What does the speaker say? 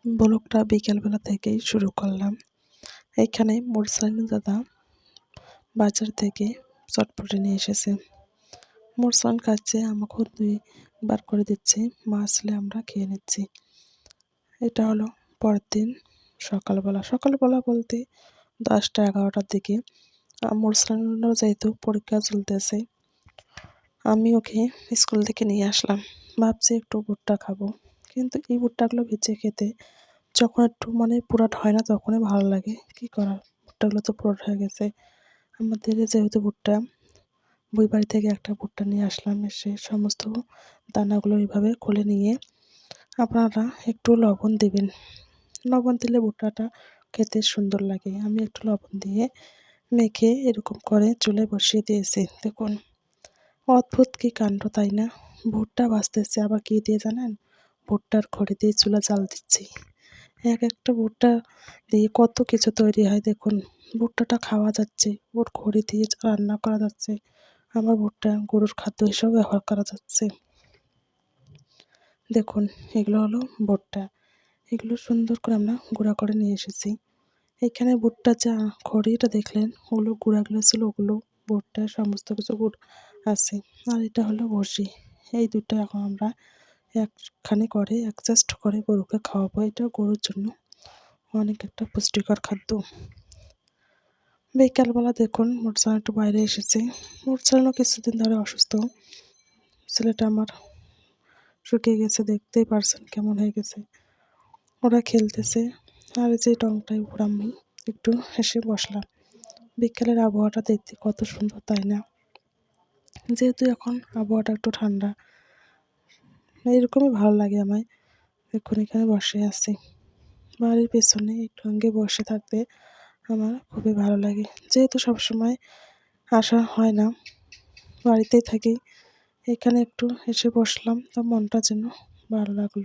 ব্লগটা বিকেলবেলা থেকেই শুরু করলাম। এখানে মোরসালিন দাদা বাজার থেকে চটপটি নিয়ে এসেছে। মোরসালিন খাচ্ছে, আমাকেও 2বার করে দিচ্ছে। মা আসলে আমরা খেয়ে নিচ্ছি। এটা হলো পরের দিন সকালবেলা বলতে 10টা-11টার দিকে। মোরসালিনেরও যেহেতু পরীক্ষা চলতেছে, আমি ওকে স্কুল থেকে নিয়ে আসলাম। ভাবছি একটু ভুট্টা খাবো, কিন্তু এই ভুট্টাগুলো ভেজে খেতে যখন একটু পুরাট হয় না তখনই ভালো লাগে। কি করার, ভুট্টাগুলো তো পুরাট হয়ে গেছে। আমাদের যেহেতু ভুট্টা, বই বাড়ি থেকে একটা ভুট্টা নিয়ে আসলাম। এসে সমস্ত দানাগুলো এইভাবে খুলে নিয়ে আপনারা একটু লবণ দেবেন। লবণ দিলে ভুট্টাটা খেতে সুন্দর লাগে। আমি একটু লবণ দিয়ে মেখে এরকম করে চুলায় বসিয়ে দিয়েছি। দেখুন, অদ্ভুত কি কাণ্ড, তাই না? ভুট্টা ভাজতেছি, আবার কি দিয়ে জানেন? ভুট্টার খড়ি দিয়ে চুলা জ্বাল দিচ্ছি। এক একটা ভুট্টা দিয়ে কত কিছু তৈরি হয়। দেখুন, ভুট্টাটা খাওয়া যাচ্ছে, ওর খড়ি দিয়ে রান্না করা যাচ্ছে, আবার ভুট্টা গরুর খাদ্য হিসেবে ব্যবহার করা যাচ্ছে। দেখুন, এগুলো হলো ভুট্টা। এগুলো সুন্দর করে আমরা গুঁড়া করে নিয়ে এসেছি। এখানে ভুট্টা যা খড়িটা দেখলেন, ওগুলো গুঁড়াগুলো ছিল, ওগুলো ভুট্টার সমস্ত কিছু গুড় আছে। আর এটা হলো ভুসি। এই দুটো এখন আমরা একখানে করে অ্যাডজাস্ট করে গরুকে খাওয়াবো। এটা গরুর জন্য অনেক একটা পুষ্টিকর খাদ্য। বিকালবেলা দেখুন, মোরসালান একটু বাইরে এসেছে। মোরসালানও কিছুদিন ধরে অসুস্থ। ছেলেটা আমার শুকিয়ে গেছে, দেখতেই পারছেন কেমন হয়ে গেছে। ওরা খেলতেছে, আর যে টংটায় উপর আমি একটু হেসে বসলাম। বিকেলের আবহাওয়াটা দেখতে কত সুন্দর, তাই না? যেহেতু এখন আবহাওয়াটা একটু ঠান্ডা, এরকমই ভালো লাগে আমায়। এখন এখানে বসে আছি, বাড়ির পেছনে একটু সঙ্গে বসে থাকতে আমার খুবই ভালো লাগে। যেহেতু সবসময় আসা হয় না, বাড়িতেই থাকি, এখানে একটু এসে বসলাম, তো মনটা যেন ভালো লাগলো।